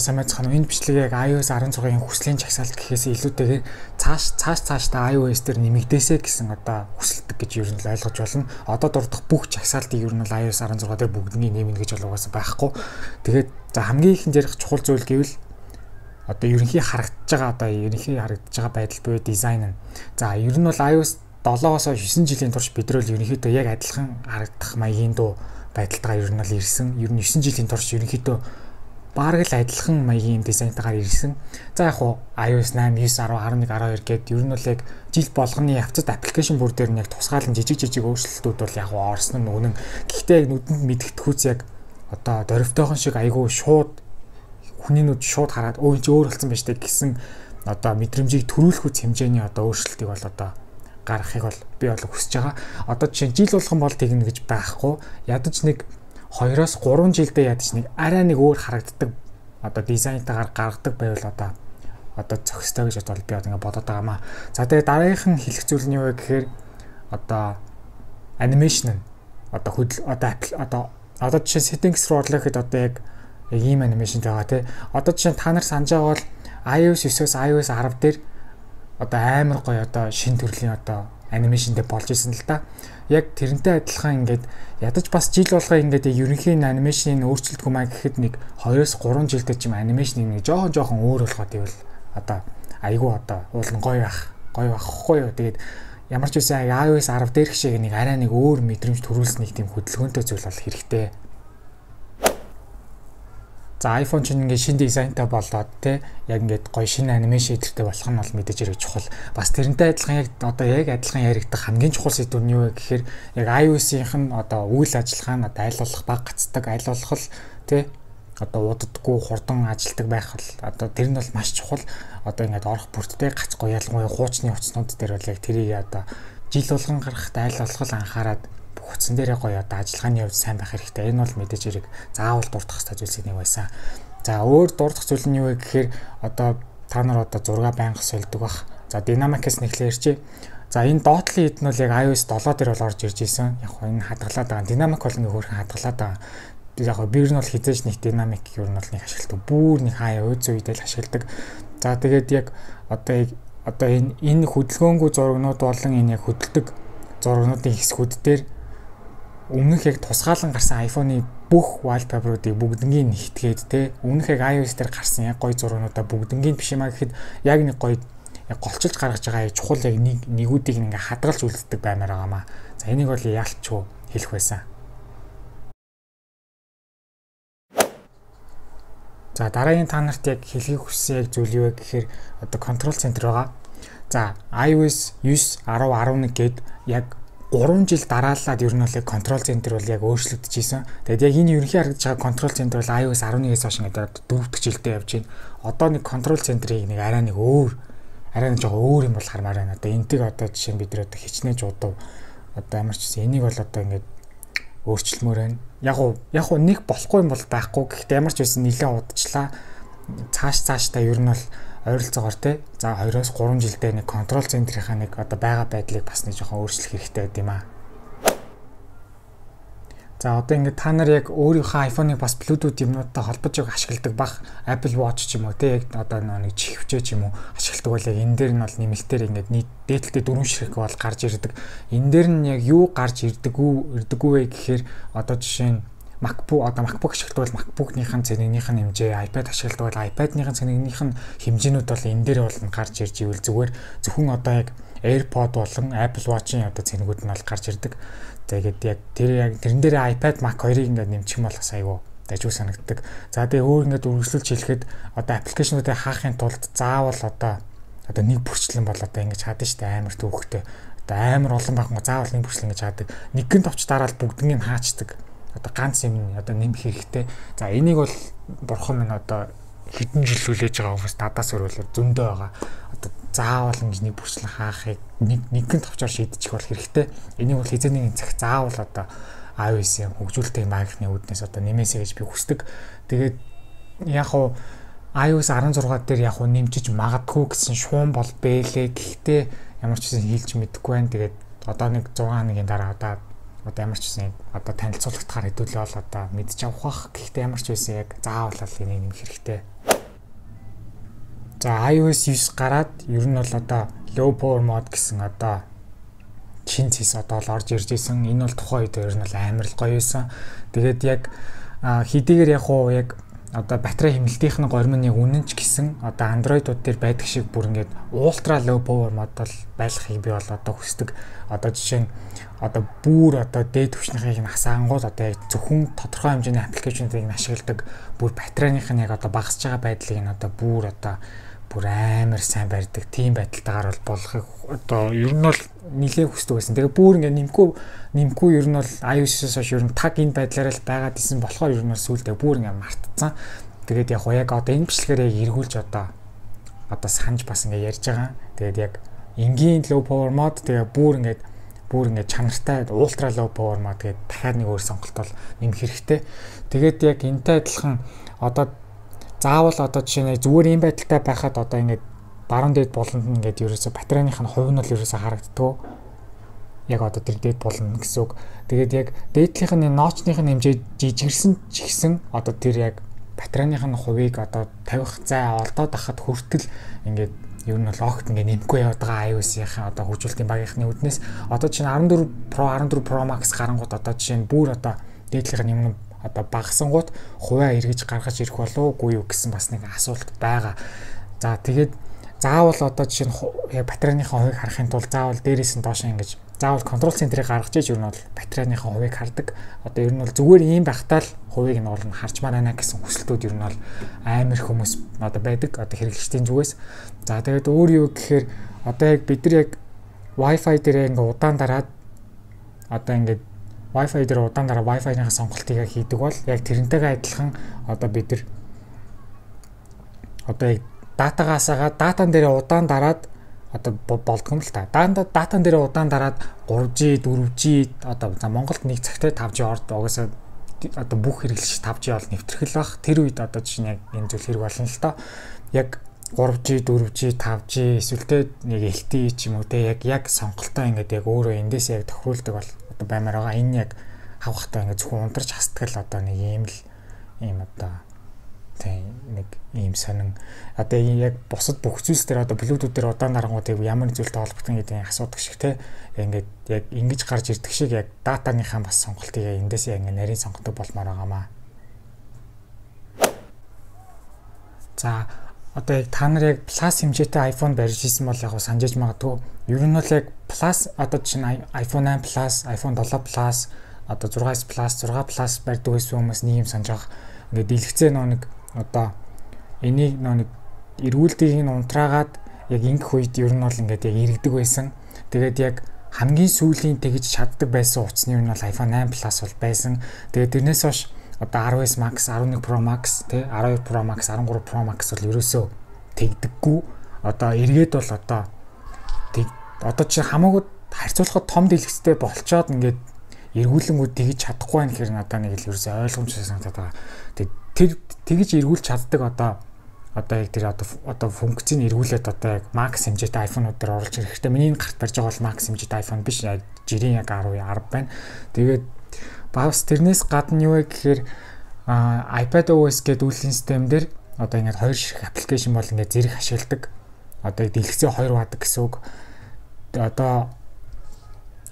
сайн мэдсэн энэ бичлэгийг iOS 16-ын хүслийн жагсаалт гэхээс илүүтэйгээр цаашдаа iOS дээр нэмэгдээсэй гэсэн одоо хүсэлдэг гэж ер нь л ойлгож болно. Одоо дурдах бүх жагсаалтыг ер нь л iOS 16 дээр бүгднийг нэмнэ гэж угаасаа байхгүй. Тэгээд за хамгийн ихэнд ярих чухал зүйл гэвэл одоо ерөнхий харагдаж байгаа байдал буюу дизайн нь. За ер нь бол iOS 7-оос 9 жилийн турш бидрэл ерөнхийдөө яг адилхан харагдах маягийн дуу байдалтайгаар ер нь л ирсэн. Ер нь 9 жилийн турш ерөнхийдөө бараг л адилхан маягийн дизайнтайгаар ирсэн. За яг хуу iOS 8, 9, 10, 11, 12 гээд ер нь бол яг жил болгоны явцад аппликейшн бүр дээр нь яг тусгаалan жижиг өөрчлөлтүүд бол яг хуу орсон нь үнэн. Гэхдээ яг нүдэнд мэдгэдэггүйц яг одоо дөрөвтойхон шиг айгүй шууд хүний нүд шууд хараад өө энэ өөр болсон байж таа гэсэн одоо мэдрэмжийг төрүүлэхүйц хэмжээний одоо өөрчлөлтийг бол одоо гаргахыг бол би бол хүсэж байгаа. Одоо жишээ жил болгон бол тэгнэ гэж байхгүй. Ядаж нэг 2-3 жилдээ ядаж нэг арай нэг өөр харагддаг одоо дизайнтайгаар гаргадаг байвал одоо зохистой гэж бол би одоо бодоод байгаамаа. За тэгээ дараагийнхан хэлэх зүйл нь юу вэ гэхээр одоо анимашн нь одоо жишээ settings руу орлоо гэхэд одоо яг ийм анимашн байгаа тий. Одоо жишээ та нар санаж байгаа бол iOS 9-оос iOS 10 дээр одоо амар гоё одоо шин төрлийн одоо анимашнтэй болж исэн л да. Яг тэрнтэй адилхан ингээд ядаж бас жил болгоо ингээд ерөнхий анимашныг өөрчлөлтгүй маа гэхэд нэг 2-3 жилдээ ч юм анимашныг нэг жоохон өөр болгоод ивэл одоо айгүй одоо уулын гоё байхгүй юу. Тэгээд ямар ч үсэн iOS 10 дээрх шиг нэг арай нэг өөр мэдрэмж төрүүлсэн нэг тийм хөдөлгөөнтэй зүйл бол хэрэгтэй. За iPhone ч ингээд шинэ дизайнтай болоод те яг ингээд гоё шинэ анимашн хэлбэртэй болох нь бол мэдээж хэрэг чухал. Бас тэрнтэй адилхан яг адилхан яригдах хамгийн чухал сэдв нь юу вэ гэхээр яг iOS-ийнх нь одоо үйл ажиллагаа нь одоо аль болох бага гацдаг, аль болох л те одоо удадгүй хурдан ажилдаг байх бол одоо тэр нь бол маш чухал. Одоо ингээд орох бүрттэй гацгүй ялангуяа хуучны утаснууд дээр бол яг тэрийг одоо жил болгон гарахтаа аль болох л анхаарад утсан дээрээ гоё одоо ажиллагааны хувьд сайн байх хэрэгтэй. Энэ бол мэдээж хэрэг заавал дурдах хэрэгтэй зүйлсийн нэг байсан. За өөр дурдах зүйл нь юу вэ гэхээр одоо та нар одоо зураг байнга сольдог бах. За динамикээс нэхлээр чи. За энэ доотлын хэд нь бол яг iOS 7 дээр бол орж ирж исэн. Яг энэ хадгалаад байгаа. Динамик бол ингээ хөөрхөн хадгалаад байгаа. Яг би ер нь бол хизээж нэг динамик ер нь бол нэг ашигладаг. Бүр нэг хаяа өөзөө үедэл ашигладаг. За тэгээд яг одоо энэ хөдөлгөөнгүй зурагнууд болон энэ яг хөдөлдөг зурагнуудын хэсгүүд дээр өмнөх яг тусгаалan гарсан iPhone-ы бүх wallpaper-уудыг бүгднийг нэгтгээд те өмнөх яг iOS дээр гарсан яг гоё зургуудаа бүгднийг биш юмаа гэхэд яг нэг гоё яг голчилж гаргаж байгаа чухал яг нэгүүдийг ингээ хадгалж үлддэг баймаар байгаамаа. За энийг бол яалтчгүй хэлэх байсан. За дараагийн та нарт яг хэлхийг хүссэн яг зүйл юу вэ гэхээр одоо control center байгаа. За iOS 9, 10, 11 гээд яг 3 жил дараалаад ер нь бол control center бол яг өөрчлөгдөж ийсэн. Тэгээд яг энэ ерөнхий харагдаж байгаа control center бол iOS 11-ээс хойш ингээд 4 дахь жилдээ явж байна. Одоо нэг control center-ыг нэг арай нэг жоохон өөр юм бол хармаар байна. Одоо энтиг одоо жишээ нь бид нэр одоо хичнээн жуудав. Одоо ямар ч гэсэн энийг бол одоо ингээд өөрчлөмөр байна. Яг уу нэг болохгүй юм бол байхгүй. Гэхдээ ямар ч байсан нэлээд удажлаа. Цаашдаа ер нь бол ойролцоогоор те. За 2-3 жилдээ нэг control center-ийнхаа нэг одоо байгаа байдлыг бас нэг жоохон өөрчлөх хэрэгтэй байд юм аа. За одоо ингээд та нар яг өөрийнхөө iPhone-ыг бас Bluetooth юмнуудтай холбож ашигладаг бах Apple Watch ч юм уу те яг одоо нэг чихвчээ ч юм уу ашигладаг бол яг энэ дээр нь бол нэмэлтээр ингээд нийт дээдлэлтэй 4 ширхэг бол гарч ирдэг. Энэ дээр нь яг юу гарч ирдэггүй вэ гэхээр одоо жишээ нь MacBook ашигладаг бол MacBook-ийн цэнэгнийх нь хэмжээ, iPad ашигладаг бол iPad-ийн цэнэгнийх нь хэмжээнүүд бол энэ дээр бол гарч ирж ивэл зүгээр зөвхөн одоо яг AirPod болон Apple Watch-ийн одоо цэнэгүүд нь бол гарч ирдэг. Тэгээд яг тэрэн дээр iPad, Mac хоёрыг ингээд нэмчих юм бол бас айгүй дажгүй санагддаг. За тэгээ өөр ингээд үргэлжлүүлж хэлэхэд одоо аппликейшнуудыг хаахын тулд заавал одоо нэг бүрчлэн бол одоо ингэж хадна штэ амар төвхтэй. Одоо амар олон бахын заавал нэг бүрчлэн ингэж хаадаг. Нэгэн товч дараад бүгднийг хаачдаг. Одоо ганц юм одоо нэмэх хэрэгтэй. За энийг бол бурхан минь одоо хэдэн жил үлээж байгаа хүмүүс надаас өрөөлөөр зөндөө байгаа. Одоо заавал ингэж нэг бүрчлэн хаахыг нэгэн товчоор шийдчих бол хэрэгтэй. Энийг бол хизээний цаг заавал одоо iOS-ийн хөгжүүлэлтийн банкны үүднээс одоо нэмээсэй гэж би хүсдэг. Тэгээд яг уу iOS 16 дээр яг уу нэмжиж магадгүй гэсэн шуум бол бэлээ. Гэхдээ ямар ч гэсэн хэлж мэдэхгүй байна. Тэгээд одоо нэг 6 хоногийн дараа одоо ямар ч гэсэн одоо танилцуулгатахаар хэдүүлээ бол одоо мэдчих авах бах. Гэхдээ ямар ч байсан яг заавал энийг нэмэх хэрэгтэй. За iOS 9 гараад ер нь бол одоо low power mode гэсэн одоо шин цэс одоо л орж ирж исэн. Энэ бол тухайн үед ер нь бол амар л гоё байсан. Тэгээд яг хэдийгээр яг уу яг одоо батарей хэмнэлтийнх нь гормны үнэн ч гэсэн одоо Android-ууд дээр байдаг шиг бүр ингээд ultra low power mode бол байлгахыг би бол одоо хүсдэг. Одоо жишээ нь одоо бүр одоо дээд түвшнийхийг нь хасаангууд одоо яг зөвхөн тодорхой хэмжээний аппликейшнуудыг нь ашигладаг бүр батарейных нь яг одоо багасж байгаа байдлыг нь одоо бүр амар сайн барьдаг. Тийм байдалтайгаар бол болохыг одоо ер нь бол нэлээд хүсдэг байсан. Тэгээ бүр ингээд нэмгүй ер нь бол iOS-оос хойш ер нь таг энэ байдлаараа л байгаад исэн болохоор ер нь бол сүүлдээ бүр ингээд мартцсан. Тэгээд яг одоо энэ бичлэгээр яг эргүүлж одоо санаж бас ингээд ярьж байгаа. Тэгээд яг энгийн low power mode тэгээ бүр ингээд чанартай ultra low power mode гэдэг дахиад нэг өөр сонголт бол нэмэх хэрэгтэй. Тэгээд яг энэтэй адилхан одоо заавал одоо жишээ нь зүгээр ийм байдалтай байхад одоо ингээд баруун дээд болонд нь ингээд ерөөсө батарейных нь хувь нь л ерөөсө харагддаг. Яг одоо тэр дээд болно гэсэн үг. Тэгээд яг дээдлийнх нь ноочных нь хэмжээ жижигэрсэн ч гэсэн одоо тэр яг батарейных нь хувийг одоо тавих зай олдоод ахад хүртэл ингээд ер нь бол огт ингээд нэмэхгүй яваад байгаа iOS-ийн одоо хөгжүүлэлтийн багийнхны үднээс одоо чинь 14 Pro Max гарангууд одоо жишээ нь бүр одоо дээдлийнх нь юм одоо багасангууд хувиа эргэж гаргаж ирэх болоогүй юу гэсэн бас нэг асуулт байгаа. За тэгээд заавал одоо жишээ нь батарейныхаа хувийг харахын тулд заавал дээрээс нь доош ингэж заавал контрол центрийг гаргаж иж ер нь бол батарейныхаа хувийг хардаг. Одоо ер нь бол зүгээр ийм байхтаа л хувийг нь олно харж байна гэсэн хүсэлтүүд ер нь бол амар хүмүүс одоо байдаг. Одоо хэрэглэгчдийн зүгээс. За тэгээд өөр юу гэхээр одоо яг бид нар яг Wi-Fi дээр ингээ удаан дараад одоо ингээд Wi-Fi дээр удаан дараа Wi-Fi-ийн сонголтыг хийдэг бол яг тэрнтэйгээ адилхан одоо бид нар одоо яг датагаасаа датан дээр удаан дараад одоо болдгоо л та. Датан дээр удаан дараад 3G, 4G одоо за Монголд нэг цагтаа 5G ордог. Угаасаа одоо бүх хэрэглэгч 5G бол нэвтрэх бах. Тэр үед одоо жишээ нь яг энэ зүйл хэрэг болно л доо. Яг 3G, 4G, 5G эсвэл тэ нэг LTE ч юм уу тэ яг сонголтоо ингээд яг өөрөө эндээс яг тохируулдаг бол одоо баймаар байгаа. Энэ яг хавхтаа ингээд зөвхөн ундарч хастгал одоо нэг ийм одоо тийм нэг ийм сонин одоо яг бусад бүх зүйлс дээр одоо Bluetooth дээр удаан дарангуудыг ямар зүйлтэй холбогдсон гэдэг асуудаг шиг те ингээд яг ингэж гарч ирдэг шиг яг датаныхаа бас сонголтыг эндээс яг ингээд нарийн сонгодог болмоор байгаамаа. За одоо яг та нар яг Plus хэмжээтэй iPhone барьж ирсэн бол яг санджиж магадгүй. Ер нь бол яг Plus одоо чинь iPhone 8 Plus, iPhone 7 Plus, одоо 6s Plus, 6 Plus барьдаг байсан хүмүүс нэг юм санаж байгаа. Ингээд дэлгэцээ нэг одоо энийг нэг эргүүлтийг нь унтраагаад яг ингэх үед ер нь бол ингээд яг иргэдэг байсан. Тэгээд яг хамгийн сүүлийн тэгж чаддаг байсан утасны ер нь бол iPhone 8 Plus бол байсан. Тэгээд тэрнээс хойш одоо 10s Max, 11 Pro Max, тэ 12 Pro Max, 13 Pro Max бол ерөөсөө тэгдэггүй. Одоо эргээд бол одоо чи хамаагүй харьцуулахад том дэлгэцтэй болцоод ингээд эргүүлэнгүүд тэгж чадахгүй байх хэрэг надад нэг л ерөөсөө ойлгомжтой санагдаад байгаа. Тэгээд тэгж эргүүлж чаддаг одоо яг тэр одоо функцийг эргүүлээд одоо яг Max хэмжээтэй iPhone-ууд дээр оруулж ирэх хэрэгтэй. Миний гарт барьж байгаа бол Max хэмжээтэй iPhone биш, жирийн яг 10 байна. Тэгээд бас тэрнээс гадна юу вэ гэхээр iPadOS гэдэг үйлдвэрлэлийн систем дээр одоо ингээд хоёр ширхэг аппликейшн бол ингээд зэрэг ашигладаг. Одоо дэлгэцээ 2 ватт гэсэн үг. Одоо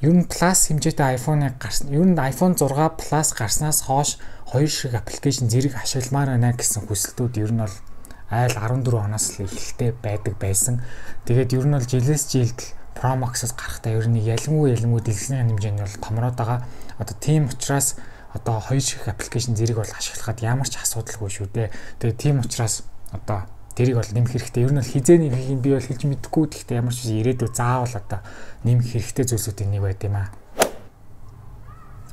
ер нь Plus хэмжээтэй iPhone-ыг гарсан. Ер нь iPhone 6 Plus гарснаас хойш хоёр ширхэг аппликейшн зэрэг ашигламаар байна гэсэн хүсэлтүүд ер нь бол айл 14 оноос л эхэлтэй байдаг байсан. Тэгээд ер нь бол жилээс жилд Pro Max-аас гарахтаа ер нь ялмгүй дэлгэцийн хэмжээний бол томроод байгаа. Одоо тийм учраас одоо хоёр ширхэг аппликейшн зэрэг бол ашиглахад ямар ч асуудалгүй шүү дээ. Тэгээд тийм учраас одоо тэрийг бол нэмэх хэрэгтэй. Ер нь бол хизээний нэг би бол хэлж мэдэхгүй. Гэхдээ ямар ч ирээдүйд заавал одоо нэмэх хэрэгтэй зүйлсүүдийн нэг байд юм аа.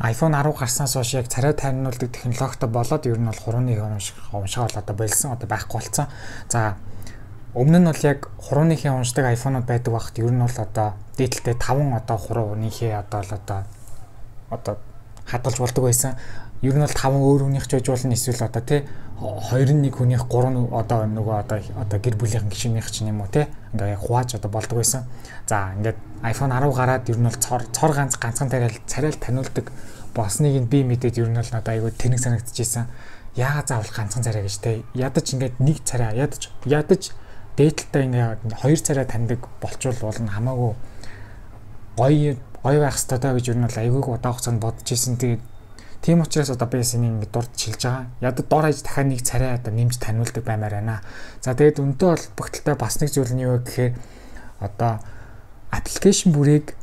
iPhone 10 гарснаас хойш яг царай тайрнуулдаг технологитой болоод ер нь бол хурууны уншгаа бол одоо болсон, одоо байхгүй болсон. За өмнө нь бол яг хурууныхээ уншдаг iPhone-ууд байдаг багт ер нь бол одоо дээдлээ 5 одоо хурууныхээ одоо хадгалж болдог байсан. Ер нь бол 5 өөр хүнийх ч байж болно, эсвэл одоо тий 2-1 хүнийх 3 одоо нөгөө одоо гэр бүлийнхэн гишүүнийх ч юм уу тий ингээ хувааж одоо болдог байсан. За ингээд iPhone 10 гараад ер нь бол цор ганцхан царай таниулдаг болсныг нь би мэдээд ер нь бол надад айгүй тэнэг санагдчихсэн. Яагаад заавал ганцхан царай гэж тий ядаж ингээд нэг царай ядаж дээдэлтэй ингээ 2 царай таньдаг болчвол болно хамаагүй гоё байх хэрэгтэй даа гэж ер нь бол айгүй удаан хугацаанд бодож исэн. Тэгээд тийм учраас одоо би энийг ингээ дурд шилж байгаа. Ядад дор хаяж дахиад нэг царай одоо нэмж таниулдаг баймаар байна. За тэгээд өнтөө холбогдлолтой бас нэг зүйл нь юу гэхээр одоо аппликейшн бүрийг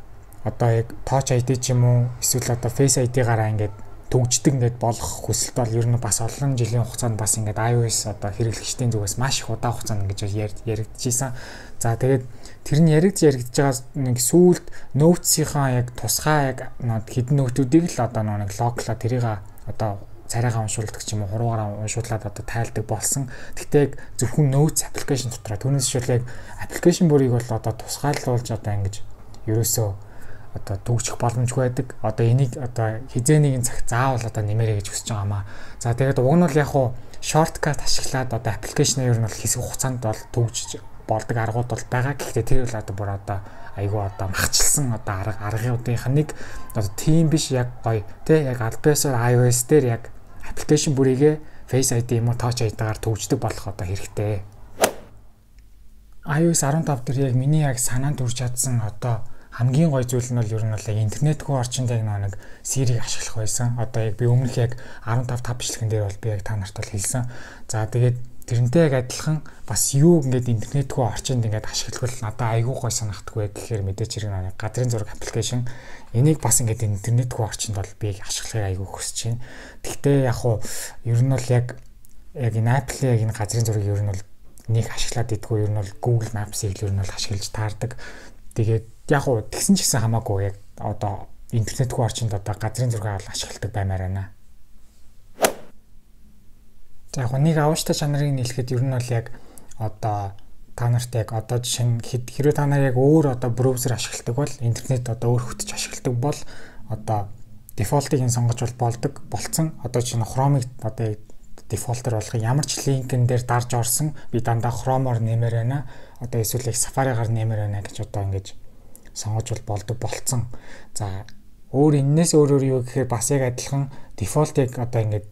одоо яг Touch ID ч юм уу эсвэл одоо Face ID-гаараа ингээд төгждөг ингээд болох хүсэлт бол ер нь бас олон жилийн хугацаанд бас ингээд iOS одоо хэрэглэгчдийн зүгээс маш их удаан хугацаанд ингэж яригдчихсэн. За тэгээд тэр нь яригдж байгаа нэг сүүлд Notes-ийнхаа яг тусгай яг хідэн нөтүүдийг л одоо нэг логлоо тэрийг одоо царайгаа уншуулдаг ч юм уу хуруугаараа уншуулад одоо тайлдаг болсон. Гэхдээ яг зөвхөн Notes application дотроо түүнээс шил яг application бүрийг бол одоо тусгайлуулж одоо ингэж ерөөсөө одоо төгжих боломжгүй байдаг. Одоо энийг одоо хизээнийгийн цаг заавал одоо нэмэрэй гэж хүсэж байгаа маа. За тэгээд уг нь бол яг хуу shortcut ашиглаад одоо аппликейшнээ ер нь бол хэсэг хугацаанд бол төгжиж болдог аргууд бол байгаа. Гэхдээ тэр бол одоо бүр одоо айгүй одоо махчилсан одоо аргуудынх нь нэг одоо тийм биш яг гоё тий яг албаасаар iOS дээр яг аппликейшн бүрийгээ Face ID юм уу Touch ID-гаар төгждөг болох одоо хэрэгтэй. iOS 15 дээр яг миний яг санаанд хүрч чадсан одоо хамгийн гоё зүйл нь бол ер нь бол интернетгүй орчинд яг нэг Siri-г ашиглах байсан. Одоо яг би өмнөх яг 15 тав бичлэгэн дээр бол би яг та нарт бол хэлсэн. За тэгээд тэрнтэй яг адилхан бас юу ингээд интернетгүй орчинд ингээд ашиглавал надад айгүй гоё санагдахгүй гэхээр мэдээч хэрэг нэг газрын зураг аппликейшн энийг бас ингээд интернетгүй орчинд бол би ашиглахыг айгүй хүсэж байна. Гэхдээ яг хуу ер нь бол яг энэ Apple-ийн яг энэ газрын зургийг ер нь бол нэг ашиглаад идэггүй ер нь бол Google Maps-ийг ер нь бол ашиглаж таардаг. Тэгээд яг уу тэгсэн ч гэсэн хамаагүй яг одоо интернетгүй орчинд одоо газрын зураг ашигладаг баймаар байна. За яг нэг аваачтай чанарыг нийлэхэд ер нь бол яг одоо та нарт яг одоо жишээ нь хэрвээ та нар яг өөр одоо браузер ашигладаг бол интернет одоо өөр хөтөж ашигладаг бол одоо дефолтыг нь сонгож болдог болцсон. Одоо чинь Chrome-ыг одоо дефолтер болгох ямар ч линкэн дээр дарж орсон би дандаа Chrome-оор нэмэр байна. Одоо эсвэл яг Safari-гаар нэмэр байна гэж одоо ингэж сонгож болдог болцсон. За өөр энэс өөрөөр юу гэхээр бас яг адилхан дефолтыг одоо ингэж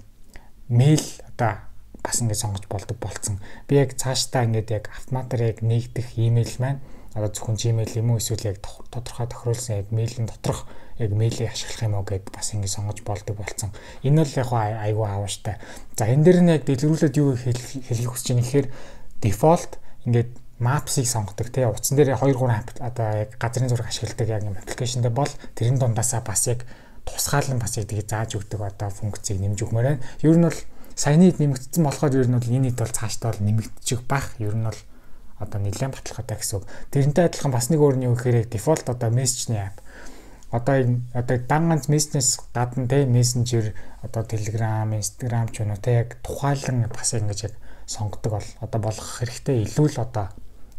мэйл одоо бас ингэж сонгож болдог болцсон. Би яг цаашдаа ингэж яг автоматар яг нэгдэх имэйл маань одоо зөвхөн Gmail юм уу эсвэл яг тодорхой тохируулсан яг мэйлийн доторх яг мэйлийг ашиглах юм уу гэд бас ингэ сонгож болдог болцсон. Энэ бол яг айгүй аавштай. За энэ дээр нь яг дэлгэрүүлээд юу хэлхийг хүсэж байгаа нэхээр дефолт ингээд Maps-ыг сонгодог тий утсан дээр 2-3 одоо яг газрын зураг ашигладаг яг юм аппликейшн дээр бол тэрэн дундаасаа бас яг тусгаалan бас яг тэгээ зааж өгдөг одоо функцийг нэмж өгмөр байна. Ер нь бол саяны нэмэгдсэн болохоор ер нь бол энэ хэд бол цаашдаа бол нэмэгдчих байх. Ер нь бол одоо нэлээд баталгаатай гэсэн үг. Тэрнтэй адилхан бас нэг өөр нь юу гэхээр дефолт одоо мессежний app. Одоо дан ганц мессенээс гадна тий мессенжер одоо Telegram, Instagram ч юм уу тий яг тухайлан бас ингэж яг сонгодог бол одоо болох хэрэгтэй. Илүү л одоо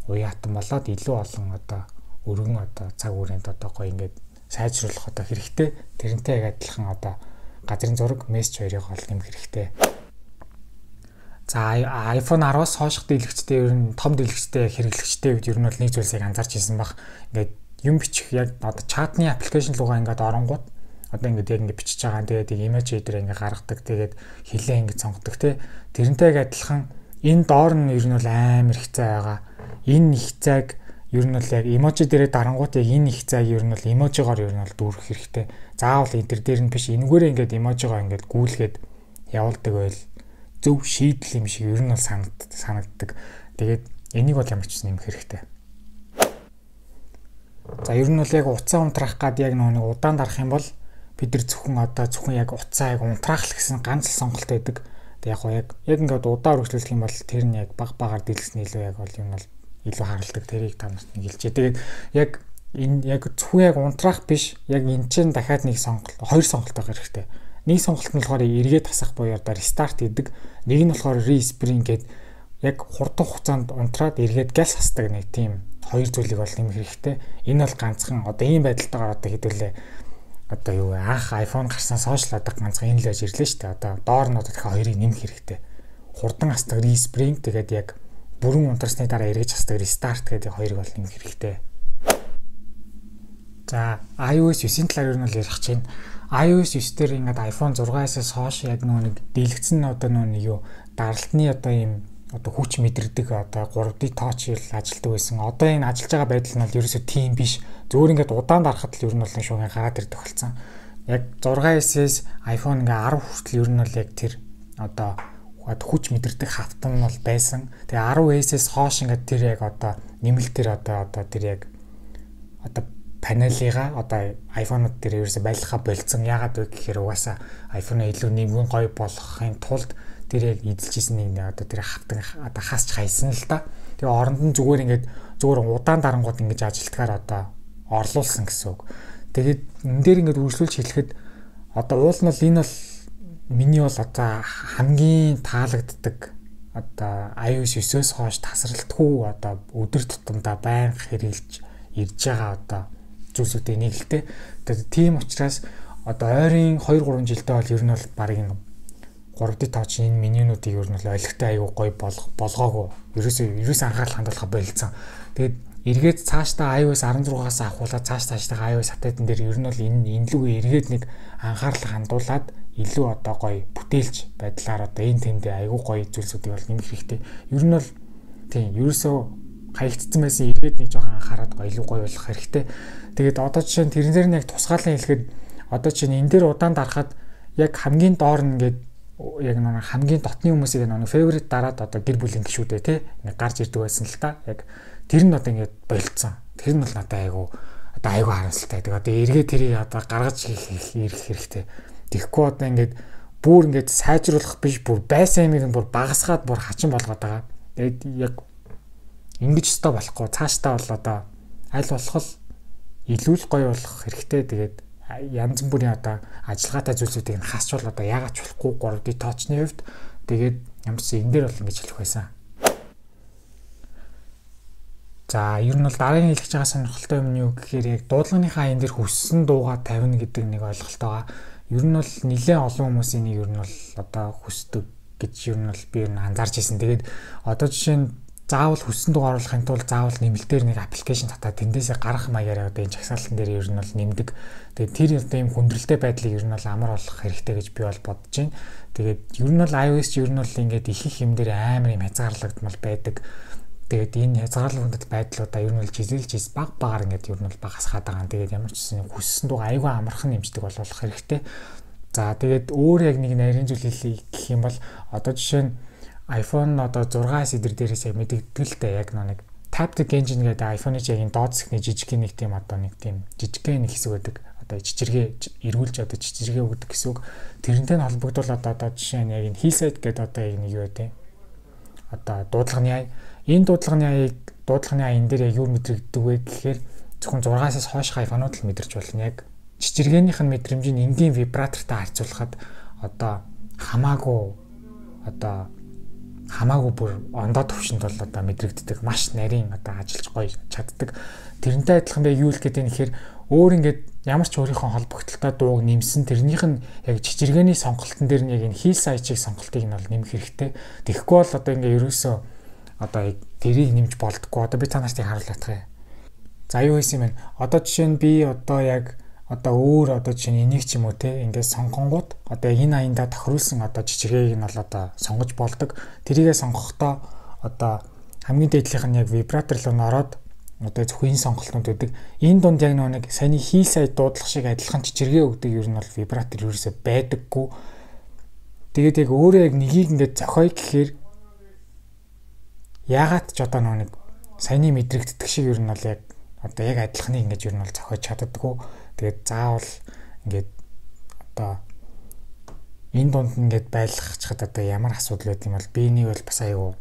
уяатан болоод илүү олон одоо өргөн одоо цаг үрээнд одоо гоё ингээд сайжруулах одоо хэрэгтэй. Тэрнтэй яг адилхан одоо газрын зураг мессеж хоёрыг ол нэмэх хэрэгтэй. За iPhone 10-аас хойших дэлгэцтэй ер нь том дэлгэцтэй хэрэглэгчтэй үед ер нь бол нэг зүйлсийг анзаарч ирсэн баг. Ингээд юм бичих яг одоо чатны аппликейшн руугаа ингээд оронгууд одоо ингээд яг ингээд бичиж байгаа. Тэгээд имиж дээр ингээд гаргадаг. Тэгээд хилээ ингээд сонгодог те. Тэрнтэй яг адилхан энэ доор нь ер нь бол амар хэцүү байгаа. Энэ их цаг ер нь бол яг эможи дээрээ дарангууд яг энэ их цаг ер нь бол эможигоор ер нь бол дүүрэх хэрэгтэй. Заавал энэ дээр нь биш энэгээрээ ингээд эможигоо ингээд гүйлгээд явуулдаг байл зөв шийдэл юм шиг ер нь бол санагддаг. Тэгээд энийг бол ямар ч нэмэх хэрэгтэй. За ер нь бол яг уцаа унтраах гад яг нэг удаан дарах юм бол бид нар зөвхөн яг уцаа яг унтраах л гэсэн ганц л сонголт байдаг. Яг ингээд удаа үргэлжлүүлэх юм бол тэр нь яг багаар дэлгэсэн илүү яг бол юм бол илүү харалдаг тэрийг та нарт нэг хэлжээ. Тэгээд яг энэ яг зөвхөн яг унтраах биш яг энэ чинь дахиад нэг сонголт хоёр сонголт байгаа хэрэгтэй. Нэг сонголт нь болохоор эргээд тасах буюу одоо restart гэдэг. Нэг нь болохоор respring гэдэг яг хурдан хугацаанд унтраад эргээд гал хасдаг нэг тийм хоёр зүйлийг бол нэмэх хэрэгтэй. Энэ бол ганцхан одоо ийм байдалтайгаар одоо хэдүүлээ одоо юу анх iPhone гарснаас хойш л одоо ганцхан энэ л байж ирлээ шүү дээ. Одоо доор нь одоо дахиад хоёрыг нэмэх хэрэгтэй. Хурдан хасдаг respring тэгээд яг бүрэн унтрасны дараа эргэж хасдаг restart гэдэг хоёрыг бол нэмэх хэрэгтэй. За iOS 9-ийн талаар юу нь ярих чинь iOS 9 дээр ингээд iPhone 6-аас хойш яг нэг дийлэгдсэн одоо нэг юу даралтны одоо ийм одоо хүч мэдэрдэг одоо 3D touch ил ажилтдаг байсан. Одоо энэ ажиллаж байгаа байдал нь бол ерөөсөө тийм биш. Зөвөр ингээд удаан дарахад л ер нь бол шуугин гараад ирдэг болсон. Яг 6S-ээс iPhone ингээ 10 хүртэл ер нь бол яг тэр одоо хүч мэдэрдэг хавтан нь бол байсан. Тэгээ 10S-ээс хойш ингээд тэр яг одоо нэмэлтээр одоо тэр яг одоо панелыга одоо iPhone-ууд дээр ерөөсөө байлгахаа болцсон. Яагаад вэ гэхээр угаасаа iPhone-а илүү нэгэн гоё болгохын тулд тэр яг эзэлжсэн нэг одоо тэр хавтан одоо хаасч хайсан л да. Тэгээ оронд нь зүгээр удаан дарангууд ингэж ажилтгаар одоо орлуулсан гэсэн үг. Тэгээд энэ дээр ингэж үргэлжлүүлж хэлэхэд одоо уул нь бол энэ бол миний бол одоо хамгийн таалагддаг одоо iOS 9-өөс хойш тасралтгүй одоо өдөр тутамдаа байнга хэрэгжилж ирж байгаа одоо зүйлсүүдийн нэг л дээ. Тэгээд тийм учраас одоо ойрын 2-3 жилдээ бол ер нь бол баг энэ 3D touch энэ менюнуудыг ер нь бол ойлгохтой аюу гоё болгоогүй. Ерөөсөө анхаарал хандуулах болцсон. Тэгээд эргээд цаашдаа iOS 16-аас ахуулаад цаашдаа iOS апдейтэн дээр ер нь бол энэ лүгээ эргээд нэг анхаарал хандуулаад илүү одоо гоё бүтээлч байдлаар одоо энэ тэндээ аюу гоё зүйлсүүдийг бол нэмэх хэрэгтэй. Ер нь бол тийм ерөөсөө хаягдсан байсан эргээд нэг жоохон анхаарал гоё илүү гоё болох хэрэгтэй. Тэгээд одоо жишээ нь тэрэн дээр нь яг тусгаалan хэлэхэд одоо чинь энэ дээр удаан дарахад яг хамгийн доор нь ингээд яг нэг хамгийн дотны хүмүүсийг нэг favorite дараад одоо гэр бүлийн гишүүдээ тий нэг гарч ирдэг байсан л та. Яг тэр нь одоо ингээд болцсон. Тэр нь бол надад айгу харамсалтай. Тэгээд одоо эргээ тэрийг одоо гаргаж ирэх хэрэгтэй. Тэгэхгүй одоо ингээд бүр ингээд сайжруулах биш бүр байсан юмыг бүр багасгаад бүр хачин болгоод байгаа. Тэгээд яг ингэж өстой болохгүй. Цаашдаа бол одоо аль болох илүү л гоё болох хэрэгтэй. Тэгээд янз бүрийн одоо ажиллагаатай зүйлсүүдийг нь хасчвал одоо яагаад ч болохгүй 3D touch-ны хувьд тэгээд ямарч энэ дээр бол ингэж хэлэх байсан. За ер нь бол дараагийн хэлж байгаа сонирхолтой юм нь юу гэхээр яг дуудлагынхаа энэ дээр хүссэн дуугаа тавина гэдэг нэг ойлголт байгаа. Ер нь бол нэлээд олон хүмүүсийн нэг ер нь бол одоо хүсдэг гэж ер нь бол би ер нь анзаарч ирсэн. Тэгээд одоо жишээ нь заавал хүссэн дуу оруулахын тулд заавал нэмэлтээр нэг аппликейшн татаад тэндээсээ гарах маягаар одоо энэ жагсаалтан дээр ер нь бол нэмдэг. Тэгээд тэр одоо ийм хүндрэлтэй байдлыг ер нь бол амар болох хэрэгтэй гэж би бол бодож байна. Тэгээд ер нь бол iOS ч ер нь бол ингээд их юм дээр амар юм хязгаарлагдмал байдаг. Тэгээд энэ хязгаарлагдмал байдлуудаа ер нь бол жилж баг багаар ингээд ер нь бол багасгаад байгаа. Тэгээд ямар ч гэсэн хүссэн дуу аюулгүй амархан нэмждэг болох хэрэгтэй. За тэгээд өөр яг нэг нарийн зүйл хэлэх юм бол одоо жишээ нь iPhone одоо 6S эдэр дээрээс яг мэдэгдэл л дээ яг нэг Taptic Engine гэдэг iPhone-ийн яг энэ доод хэсгийн жижиг нэг тийм одоо нэг тийм жижигхэн нэг хэсэг байдаг. Одоо чичиргээ эргүүлж одоо чичиргээ өгдөг гэсэн үг. Тэрнтэй нь холбогдуулаад одоо жишээ нь яг энэ Hillside гэдэг одоо яг нэг юу вэ? Одоо дуудлагын ай. Энэ дуудлагын ай энэ дээр яг юу мэдрэгддэг вэ гэхээр зөвхөн 6S-аас хойш iPhone-ууд л мэдэрч болно. Яг чичиргээнийх нь мэдрэмжийг энгийн вибратортай харьцуулахад одоо хамаагүй бүр ондоо төвшөнд бол одоо мэдрэгддэг маш нарийн одоо ажиллаж гоё чаддаг. Тэрнтэй адилхан бай юу л гэдэг нь ихээр өөр ингээд ямар ч өөрийнхөө холбогдолтой дууг нэмсэн тэрнийх нь яг чичиргээний сонголтын дээр нь яг энэ Hillside-ийн сонголтыг нь бол нэмэх хэрэгтэй. Тэгэхгүй бол одоо ингээд ерөөсөө одоо тэрийг нэмж болдоггүй. Одоо би та нарт харуулах юм. За юу хийсэн юм бэ? Одоо жишээ нь би одоо яг одоо өөр одоо чинь энийг ч юм уу те ингээд сонгонгууд одоо энэ аяндаа тохируулсан одоо жижигээг нь бол одоо сонгож болдог. Тэрийгээ сонгохдоо одоо хамгийн дээдлийнх нь яг вибратор руу нороод одоо зөвхөн сонголтууд өгдөг. Энэ дунд яг нэг саяны Hillside дуудлага шиг адилхан жижигээ өгдөг ер нь бол вибратор ерөөсөй байдаггүй. Тэгээд яг өөрөө яг нёгийг ингээд зохио гэхээр яагаад ч одоо нэг саяны мэдрэгддэг шиг ер нь бол яг одоо яг адилхныг ингэж ер нь бол зохиож чаддаггүй. Тэгээд заавал ингээд одоо энэ дунд ингээд байлгахчаад одоо ямар асуудал байд юм бол би энийг бол бас аюу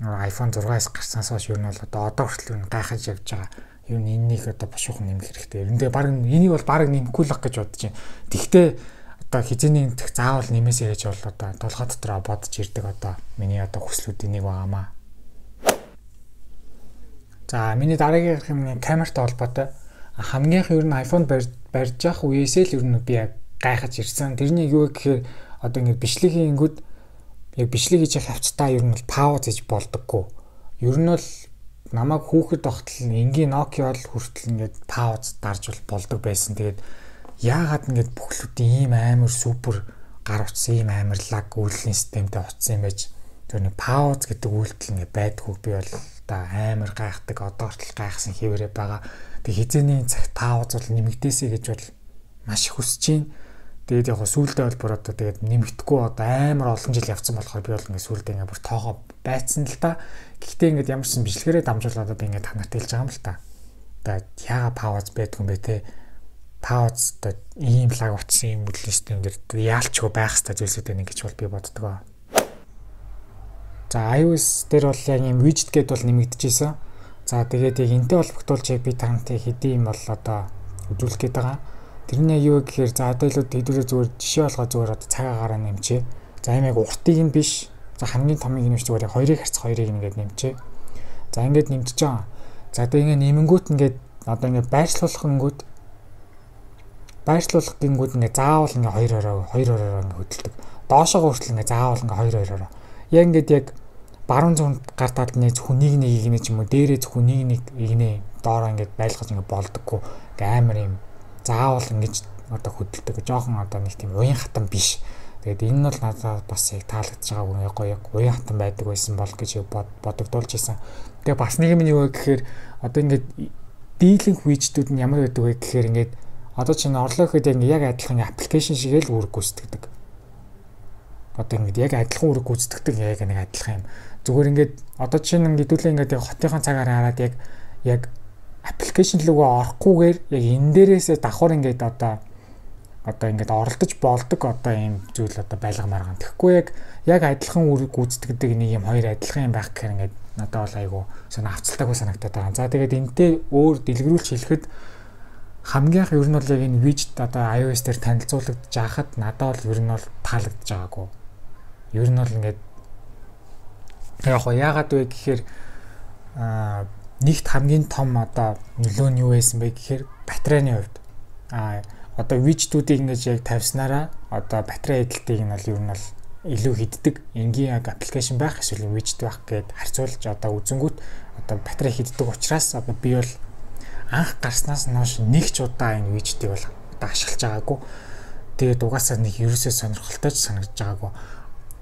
iPhone 6-аас гарснаас хойш ер нь бол одоо хүртэл гайхаж явж байгаа. Ер нь энэнийг одоо бошуухан нэмэх хэрэгтэй. Эрэндээ баг энийг бол баг нэмэхгүй л гэж бодож байна. Тэгвэл одоо хизээний нэмэх заавал нэмээсэй гэж бол одоо толгой дотроо бодож ирдэг одоо миний одоо хүслүүдийн нэг байгаамаа. За миний дараагийн юм камертай холбоотой. Хамгийн их ер нь iPhone барьж явах үеэсээ л ер нь би яг гайхаж ирсэн. Тэрний юу гэхээр одоо ингэ бичлэгийн ингүүд яг бичлэг хийж хавцтаа ер нь бол пауз хийж болдоггүй. Ер нь бол намайг хүүхэд багтал энгийн Nokia бол хүртэл ингээд пауз дарж болдог байсан. Тэгээд яагаад ингээд бүхлүүд ийм амар супер гар утсан ийм амар лаг үйлдлийн системтэй утсан юм байж. тэр нэг пауз гэдэг үйлдэл ингээ байдгүй би бол одоо амар гайхдаг одоо хүртэл гайхсан хэвээрээ байгаа. Тэг хизээний цагт пауз бол нэмэгдээсэй гэж бол маш их хүсэж байна. Тэгээд яг сүүлдээ бол бүр одоо тэгээд нэмэгдэхгүй одоо амар олон жил явцсан болохоор би бол ингээ сүүлдээ ингээ бүр тоогоо байцсан л та. Гэхдээ ингээ ямарсан бичлэгээрээ дамжуулаад одоо ингээ танарт хэлж байгаа юм л та. Одоо яага пауз байдгүй юм бэ те. Пауз одоо ийм лаг утсан юм үлээстэй юм дээр яалчгүй байх хэрэгтэй зүйлсүүд байна гэж бол би боддог. За iOS дээр бол яг юм widget гэдээ бол нэмэгдэжсэн. За тэгээд яг энтэй холбогдуулж яг би тантай хэдий юм бол одоо үзүүлэх гээд байгаа. Тэрний юу гэхээр за одоо илүү хэдүүлээ зүгээр жишээ болгоо зүгээр одоо цагаагаар нэмчээ. За ийм яг уртыг нь биш. За хамгийн томыг нэмч зүгээр яг 2-ыг харьцах 2-ыг ингээд нэмчээ. За ингээд нэмчихэж байгаа. За одоо ингээд нэмэнгүүт ингээд одоо ингээд байршлуулах гингүүд ингээд заавал ингээд 2-2 ингээд хөдөлдөг. Доошоо хүртэл ингээд заавал ингээд 2-2. Яг ингээд яг баруун зүүнд гартаад нэг хүнийг нэг игнэ ч юм уу дээрээ хүнийг нэг игнэ доороо ингээд байлгаж ингээд болдоггүй амар юм заавал ингэж одоо хөдөлдөг жоохон одоо нэг тийм уян хатан биш. Тэгээд энэ нь бол надад бас яг таалагдж байгаа гоё уян хатан байдаг байсан бол гэж бодогдуулж исэн. Тэгээд бас нэг юм юу гэхээр одоо ингээд дийлэнх widget-үүд нь ямар байдаг вэ гэхээр ингээд одоо чинь орлоо гэхэд яг адилхан аппликейшн шиг л үүрэг гүйцэтгэдэг. Одоо ингээд яг адилхан үүрэг гүйцэтгэдэг яг нэг адилхан юм. Зүгээр ингээд одоо чинь хэдүүлээ ингээд хотынхон цагаар хараад яг аппликейшн руугаа орохгүйгээр яг энэ дээрээсээ давхар ингээд одоо ингээд оролдож болдог одоо ийм зүйл одоо байлгамаар гэн. Тэгэхгүй яг адилхан үүрэг гүйцэтгэдэг нэг юм хоёр адилхан юм байх гэхээр ингээд надад бол айгу санаа авцалтаагүй санагдаад байгаа. За тэгээд энтэй өөр дэлгэрүүлж хэлэхэд хамгийн их ер нь бол яг энэ widget одоо iOS дээр танилцуулагдж байхад надад бол ер нь бол таалагдж байгаагүй. Ер нь бол ингээд яагаад вэ гэхээр нэгт хамгийн том одоо нөлөө нь юу байсан бэ гэхээр батарейны хувьд одоо widget-үүдийг ингэж яг тавьснараа одоо батарей эдэлтийг нь бол ер нь бол илүү хиддэг. Энгийн яг аппликейшн байх эсвэл widget байх гэд харьцуулж одоо үзэнгүүт одоо батарей хиддэг учраас одоо би бол анх гарснаас хойш нэг ч удаа энэ widget-ийг бол одоо ашиглаж байгаагүй. Тэгээд угаасаа нэг ерөөсөө сонирхолтой ч санагдаж байгаагүй.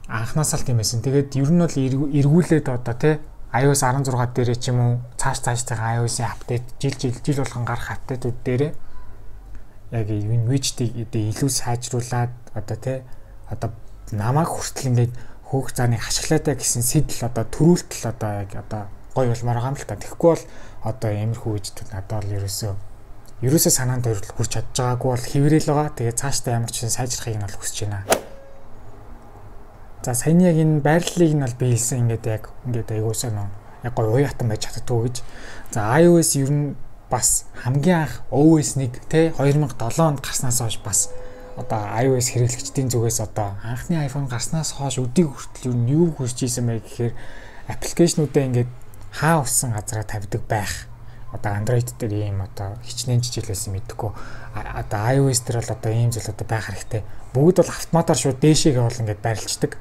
Анхнаасаа л тийм байсан. Тэгээд ер нь бол эргүүлээд одоо тий iOS 16 дээрээ ч юм уу цаашдынхаа iOS-ийн апдейт жил болгон гарах апдейтүүд дээрээ яг энэ widget-ийг илүү сайжруулад одоо тий одоо намайг хүртэл ингээд хөөх зааныг ашиглаад гэсэн сэтэл одоо төрүүлтэл одоо яг одоо гоё болмоор байгаа юм л та. Тэгэхгүй бол одоо иймэрхүү widget-үүд надад бол ерөөсөө санаанд хүрч чадж байгаагүй бол хэврээл байгаа. Тэгээд цаашдаа ямар ч сайжрахыг нь бол хүсэж байна. За саяны яг энэ байрлалыг нь бол би хэлсэн ингээд аягуулсан нөө яг гоё уян хатан байж чаддгүй гэж. За iOS ер нь бас хамгийн анх OS 1 те 2007 онд гарснаас хойш бас одоо iOS хэрэглэгчдийн зүгээс одоо анхны iPhone гарснаас хойш өдийг хүртэл ер нь юу хүсэж ийсэн бэ гэхээр аппликейшнуудаа ингээд хаа усан газараа тавьдаг байх. Одоо Android дээр ийм одоо хичнээн жижиглсэн мэдхгүй. Одоо iOS дээр бол одоо ийм зүйл одоо байх хэрэгтэй. Бүгд бол автоматар шууд дээшээгээ бол ингээд байрлцдаг.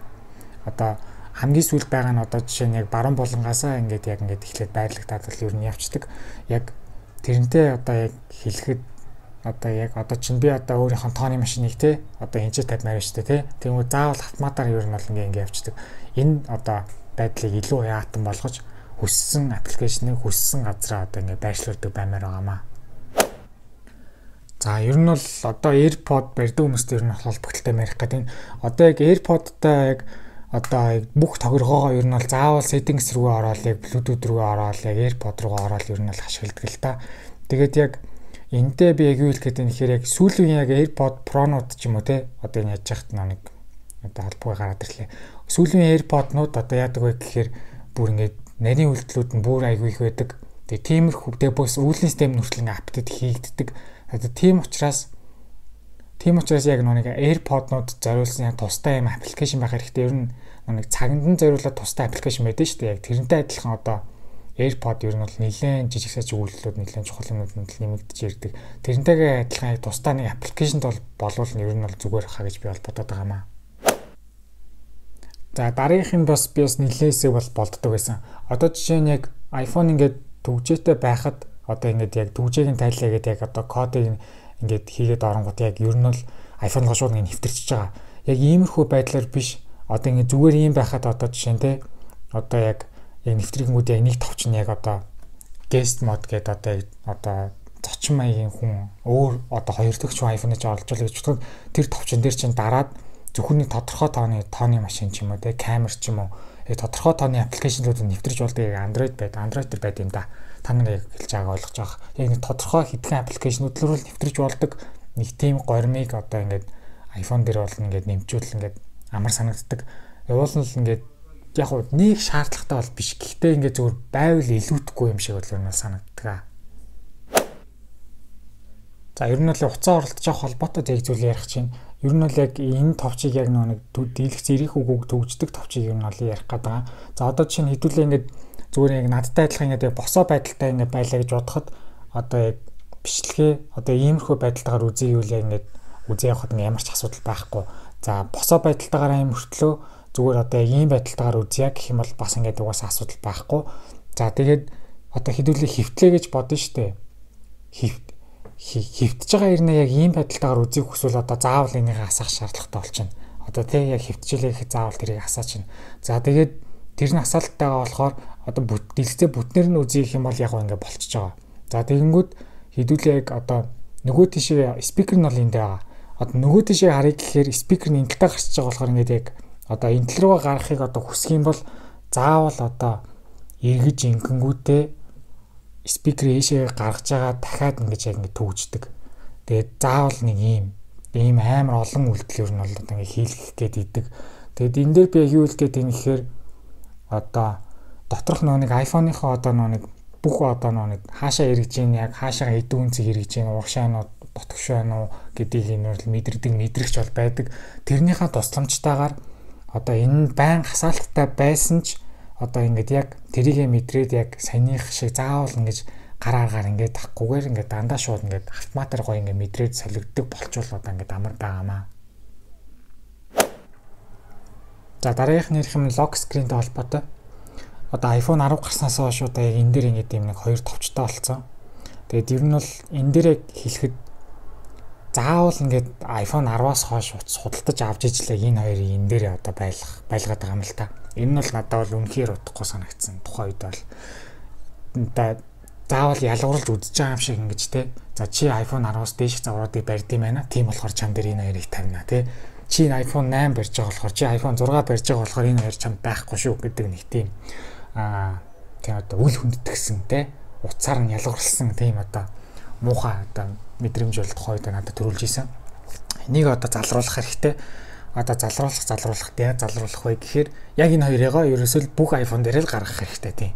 Одоо хамгийн сүүлд байгаа нь одоо жишээ нь яг баруун болонгаасаа ингээд эхлээд байрлагдаад л ер нь явцдаг. Яг тэрнтэй одоо яг хэлэхэд одоо яг одоо чинь би одоо өөрийнхөө тооны машиныг те одоо хинчээ тавьмаар шүү дээ те. Тэгмээ заавал автоматар ер нь бол ингээд явцдаг. Энэ одоо байдлыг илүү яатан болгож хүссэн аппликейшнийг хүссэн газараа одоо ингээд байршуулдаг баймаар байгаамаа. За ер нь бол одоо AirPod барьдаг хүмүүст ер нь холбогдолтой ярих гэдэг. Одоо яг AirPod-тай яг одоо бүх тогоргоогоо ер нь бол заавал settings рүү ороод яг Bluetooth рүү ороод яг AirPod руу ороод ер нь бол ашигладаг л та. Тэгээд яг энтэй би яг юу хэлэх гээд байна гэхээр яг сүүлийн яг AirPod Pro-нууд ч юм уу те одоо энэ яаж яхад нэг одоо холбоо гараад ирлээ. Сүүлийн AirPod-нууд одоо яадаг вэ гэхээр бүр ингээд нарийн үйлдэлүүд нь бүр айгүй их байдаг. Тэгээ тиймэрхүү тэгээ бас үүлэн систем нүртэл ингээд апдейт хийгддэг. Одоо тийм учраас яг нэг AirPod-нууд зориулсан яг тустай юм аппликейшн байх хэрэгтэй. Ер нь нэг цаганд зориулаад тустай аппликейшн байдаг шүү дээ. Яг тэрнтэй адилхан одоо AirPod ер нь бол нэлээд жижиг саж үйлдэлүүд нэлээд чухал юмнууд нэмэгдэж ирдэг. Тэрнтэйгээ адилхан яг тустай нэг аппликейшнд болвол ер нь бол зүгээр хаа гэж би бол бодоод байгаамаа. За дараагийнх нь бас би бас нэлээсээ бол болддог байсан. Одоо жишээ нь яг iPhone ингээд төгжээтэй байхад одоо ингээд яг төгжээг нь тайлаа гэдэг яг одоо кодыг ингээд хийгээд оронгууд яг ер нь бол iPhone-гоо шууд ингээд нэвтэрчж байгаа. Яг иймэрхүү байдлаар биш. одоо ингэ зүгээр юм байхад одоо жишээ нь те одоо яг нэвтрүүлгүүд яг нэг товч нь яг одоо guest mode гэдэг одоо зочин маягийн хүн өөр одоо хоёр дахь iPhone-ыг олж гэж бодоход тэр товчон дээр чинь дараад зөвхөн нэг тодорхой тооны машин ч юм уу те камер ч юм уу тодорхой тооны аппликейшнуудыг нэвтрэж болдог Android дээр байд юм да. Та нар яг хэлж байгааг ойлгож байгаа. Яг нэг тодорхой хэдхэн аппликейшнууд л нэвтрэж болдог нэг тийм гормыг одоо ингээд iPhone дээр бол ингээд нэмжүүл ингээд амар санагддаг. Явуулна л ингээд яг уу нэг шаардлагатай бол биш. Гэхдээ ингээд зүгээр байвал илүүдэхгүй юм шиг бол энэ санагддаг. За ер нь л уцаа оролдож авах холбоотой тэг зүйл ярих чинь. Ер нь л яг энэ товчийг яг нэг дийлэх зэрэг үгүг төгждөг товчийг ер нь л ярих гэдэг. За одоо чинь хэдүүлээ ингээд зүгээр яг надтай адилхан ингээд босоо байдалтай ингээд байлаа гэж бодоход одоо яг бичлэгээ одоо иймэрхүү байдалтайгаар үзье юу л ингээд үзээ явахад ямар ч асуудал байхгүй. За босоо байдалтайгаар аим хөртлөө зүгээр одоо яг ийм байдалтайгаар үзье гэх юм бол бас ингээд угаасаа асуудал байхгүй. За тэгээд одоо хэдүүлээ хөвтлээ гэж бодно штэ. Хөвтж байгаа ирнэ яг ийм байдалтайгаар үзэх хүсвэл одоо заавал энийг асах шаардлагатай болчихно. Одоо тэг яг хөвтжлээ гэхэд заавал тэрийг асаач. За тэгээд тэр нь асаалтайгаа болохоор одоо дэлгэцээ бүтнээр нь үзэх юм бол яг ингээд болчихж байгаа. За тэгэнгүүт хэдүүлээ яг одоо нөгөө тишээ спикер нь бол энд байгаа. Одоо нөгөө тишээ харъя гэхээр спикер нь энэ талаа гарч байгаа болохоор ингээд яг одоо энэ тал руу гарахыг одоо хүсэх юм бол заавал одоо эргэж инхэнгүүтээ спикер ийшээ гаргаж байгаа дахиад ингэж яг ингэ төгждөг. Тэгээд заавал нэг ийм амар олон үйлдэл ер нь бол одоо ингэ хийлгэх гээд идэг. Тэгээд энэ дээр би юу хэлгээд юм гэхээр одоо доторх нэг iPhone-ийнхоо одоо нэг бүх одоо нэг хаашаа эргэж ийн яг хаашаа эдүү үнцэг эргэж ийн уушаа нь дотгош байна уу гэдгийг энэ бол мэдрэгч бол байдаг. Тэрнийхээ тусламжтайгаар одоо энэ байн хасаалттай байсан ч одоо ингээд яг тэрийгэ мэдрээд яг саяных шиг заавал ингэж гараагаар ингээд тахгүйгээр ингээд дандаа шууд ингээд автоматар гоё ингээд мэдрээд солигддог болчвол одоо ингээд амар байгаамаа. За дараагийнх нь ярих юм лок скринтэй холбоотой. Одоо iPhone 10 гарснаас хойш одоо яг энэ дээр ингээд юм нэг хоёр товчтой болсон. Тэгээд ер нь бол энэ дээр яг хэлэхэд заавал ингээд iPhone 10-аас хойш худалдаж авч ижлээ энэ хоёрыг энэ дээр одоо байлгаад байгаа юм л та. Энэ нь бол надад бол үнэхээр утгагүй санагдсан. Тухайн үед бол заавал ялгуурлаж үзэж байгаа юм шиг ингэж те. За чи iPhone 10-аас дээш завруудыг барьд юм байна. Тийм болохоор чам дээр энэ хоёрыг тавина те. Чи iPhone 8 барьж байгаа болохоор чи iPhone 6 барьж байгаа болохоор энэ хоёр чам байхгүй шүү гэдэг нэг тийм тийм одоо үл хүндэтгсэн те. Уцаар нь ялгуурлсан тийм одоо муухай одоо мэдрэмж бол тухайн үед надад төрүүлж исэн. Энийг одоо залруулах хэрэгтэй. Одоо залруулах вэ гэхээр яг энэ хоёрыгоо ерөөсөө бүх iPhone дээр л гаргах хэрэгтэй тийм.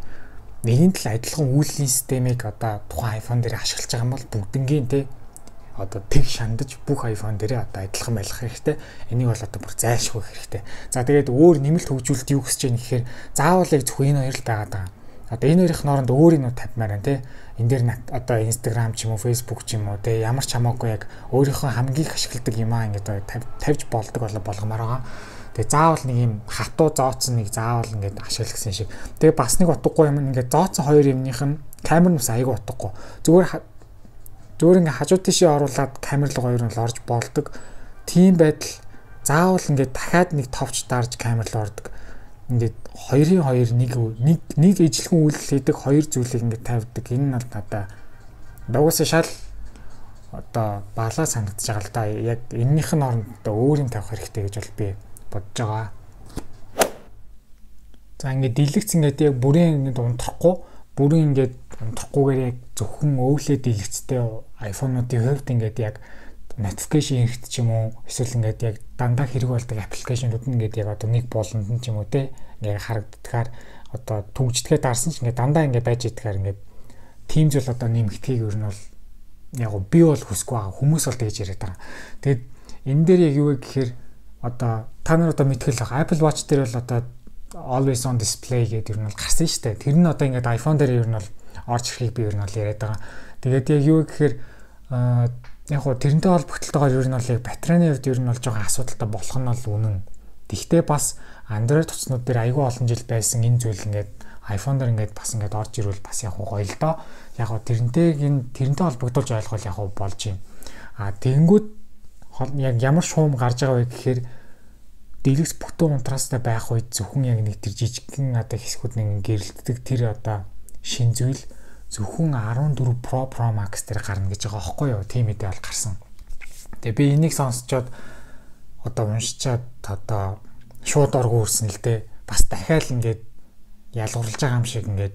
Нэгэн тал адилхан үйлдлийн системийг одоо тухайн iPhone дээр ашиглаж байгаа юм бол бүгднгийн те одоо тэг шандаж бүх iPhone дээр одоо адилхан байх хэрэгтэй. Энийг бол одоо бүр зайлшгүй хэрэгтэй. За тэгээд өөр нэмэлт хөгжүүлэлт юу гэж чинь гэхээр заавал яг зөвхөн энэ хоёр л байгаад байгаа. Одоо энэ хоёрын хооронд өөр юм тавьмаар байна те. Энэ дээр одоо Instagram ч юм уу, Facebook ч юм уу те ямар ч хамаагүй яг өөрийнхөө хамгийн их ашигладаг юм аа ингээд тавьж болдог болгомоор байгаа. Тэгээ заавал нэг юм хатуу зооцсон нэг заавал ингээд ашиглах гэсэн шиг. Тэгээ бас нэг утгагүй юм ингээд зооцсон хоёр юмных нь камер нүс аягүй утгагүй. Зүгээр ингээд хажуу тийшээ оруулаад камер руу хоёр нь орж болдог. Тийм байдал заавал ингээд дахиад нэг товч дарж камер руу ордог. Ингээд хоёрын нэг ижилхэн үйлдэл хийдэг хоёр зүйлийг ингээд тавьдаг. Энэ нь бол надаа дугуйсаа шал одоо балаа санагдаж байгаа л да. Яг эннийх нь оронд одоо өөр юм тавих хэрэгтэй гэж бол би бодож байгаа. За ингээд дэлгэц ингээд яг бүрийн ингээд унтрахгүйгээр яг зөвхөн өвлөө дэлгэцтэй iPhone-уудын хувьд ингээд яг notification хэрэгт ч юм уу эсвэл ингээд яг дандаа хэрэг болдог аппликейшнууд нь ингээд яг одоо нэг болонд нь ч юм уу те ингээд харагддгаар одоо түгждэгээ дарсан ч ингээд дандаа ингээд байж идгээр ингээд тийм зүйл одоо нэмэгдхийг ер нь бол яг би бол хүсэхгүй байгаа хүмүүс бол тэгж яриад байгаа. Тэгэд энэ дээр яг юу вэ гэхээр одоо та нар одоо мэдгэл баг Apple Watch дээр бол одоо always on display гэдэг ер нь бол гарсан шүү дээ. Тэр нь одоо ингээд iPhone дээр ер нь бол орж ирэхийг би ер нь бол яриад байгаа. Тэгээд яг юу гэхээр яг хөө тэрнтэй холбогдлолтойгоор ер нь бол яг батарейны хувьд ер нь бол жоохон асуудалтай болох нь бол үнэн. Тэгвэл бас Android утаснууд дээр айгүй олон жил байсан энэ зүйл ингээд iPhone дээр ингээд бас ингээд орж ирвэл бас яг гоё л доо. Яг хөө тэрнтэй холбогдуулж ойлгох яг болж юм. Тэгэнгүүт яг ямар шуум гарч байгаа вэ гэхээр дэлгэц бүтэн унтраастай байх үед зөвхөн яг нэг тэр жижигхэн одоо хэсгүүд нэг гэрэлтдэг тэр одоо шин зүйл зөвхөн 14 Pro Max дээр гарна гэж байгаа байхгүй юу? Тийм мэдээ бол гарсан. Тэгээ би энийг сонсчоод одоо уншичаад одоо шууд оргуу үрсэн л дээ. Бас дахиад ингээд ялгуурлаж байгаа юм шиг ингээд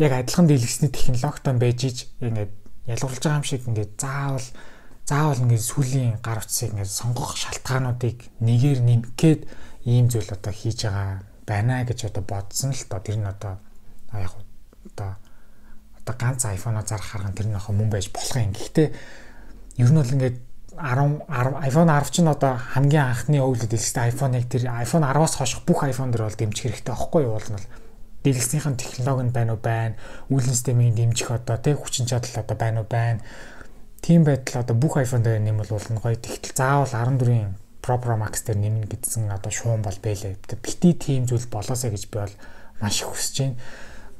яг адилхан дэлгэсний технологитой байж иж ингээд ялгуурлаж байгаа юм шиг ингээд заавал ингээд сүлийн гар утсыг ингээд сонгох шалтгаануудыг нэгээр нэмгээд ийм зүйл одоо хийж байгаа байна гэж одоо бодсон л тоо. Тэр нь одоо яг одоо ганц iPhone-о зарах харган тэр нь ах мөн байж болох юм. Гэхдээ ер нь бол ингээд iPhone 10 ч нь одоо хамгийн анхны өглөө дэлгэстэй iPhone-ыг тэр iPhone 10-аас хойш бүх iPhone дээр бол дэмжих хэрэгтэй байхгүй юу? Уул нь дэлгэснийхэн технологи нь байна уу байна, үүлэн системийн дэмжих одоо тэг хүчин чадал одоо байна уу байна. Тийм байтал одоо бүх iPhone дээр нэмэл болно гоё. Тэгтэл заавал 14-ийн Pro Max дээр нэмнэ гэдсэн одоо шуум бол бэлээ. Бити тийм зүйл болоосаа гэж би бол маш их хүсэж байна.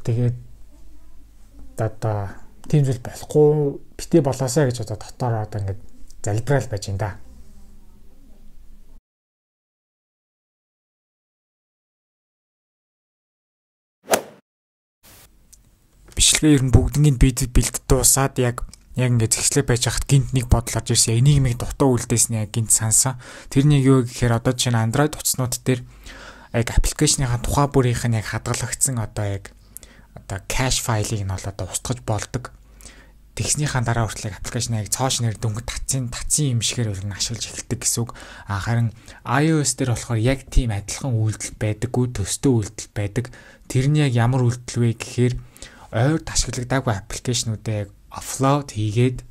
Тэгээд одоо тийм зүйл болохгүй бити болоосаа гэж одоо дотоор одоо ингээд залбираал байж энэ да. Бичлэгээ ер нь бүгднийг бэлд дуусаад яг ингээд зэгслээ байж хахад гинт нэг бодол орж ирсэн. Энийг нэг дутуу үлдээснэ яг гинт сансан. Тэрнийг юу гэхээр одоо чинь Android утаснууд дээр яг аппликейшныхаа тухай бүрийнх нь яг хадгалагдсан одоо яг одоо кэш файлыг нь бол одоо устгаж болдог. Тэгснийхаа дараа хүртэл аппликейшнийг цоош нэр дөнгөж татсан юм шигээр бол ашиглаж эхэлдэг гэсэн үг. Харин iOS дээр болохоор яг тийм адилхан үйлдэл байдаггүй, төстэй үйлдэл байдаг. Тэрний яг ямар үйлдэл вэ гэхээр ойрд ашиглагдаагүй аппликейшнуудыг яг offload хийгээд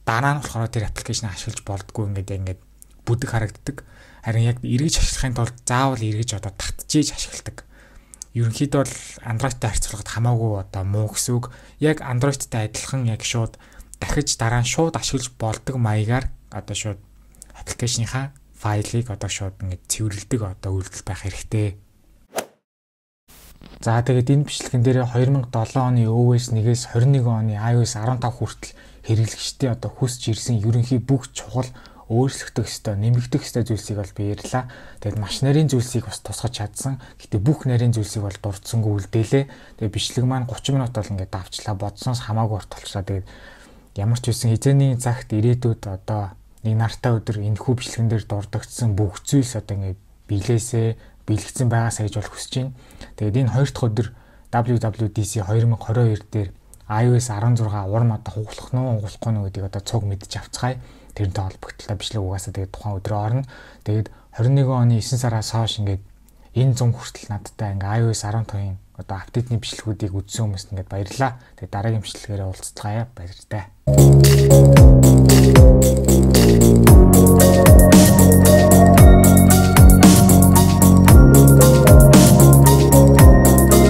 дараа нь болохоор тэр аппликейшнийг ашиглаж болдгоо ингээд бүдэг харагддаг. Харин яг эргэж ашиглахын тулд заавал эргэж одоо татчихж ашигладаг. Ерөнхийдөө бол Android-тай харьцуулахад хамаагүй одоо муу гэсэн үг. Яг Android-тай адилхан яг шууд дахиж дараа нь шууд ашиглаж болдог маягаар одоо шууд аппликейшныхаа файлыг одоо шууд ингээд цэвэрлэдэг одоо үйлдэл байх хэрэгтэй. За тэгээд энэ бичлэгэн дээр 2007 оны OS 1-ээс 21 оны iOS 15 хүртэл хэрэглэгчтэй одоо хүсч ирсэн ерөнхий бүх чухал өөрчлөгдөх ёстой, нэмэгдэх ёстой зүйлсийг бол би ярьлаа. Тэгээд маш нарийн зүйлсийг бас тусгаж чадсан. Гэтэ бүх нарийн зүйлсийг бол дурдсангүй үлдээлээ. Тэгээд бичлэг маань 30 минут бол ингээд давчлаа, бодсноос хамаагүй урт болчихлоо. Тэгээд ямар ч үсэн хизээний цагт ирээдүйд одоо нэг нартай өдөр энэхүү бичлэгэн дээр дурдгдсан бүх зүйлс одоо ингээд биелэгдсэн байгаасаа гэж бол хүсэж байна. Тэгээд энэ хоёр дахь өдөр WWDC 2022 дээр iOS 16 урам одоо хугалах нь гэдгийг одоо цуг мэдж авцгаая. Тэрнтэй холбогдлоо бичлэг угаасаа тэгээд тухайн өдрөө орно. Тэгээд 21 оны 9 сараас хойш ингээд энэ зам хүртэл надтай ингээд iOS 15-ын одоо апдейтны бичлэгүүдийг үзсэн хүмүүст ингээд баярлалаа. Тэгээд дараагийн бичлэгээрээ уулзцгаая. Баяртай.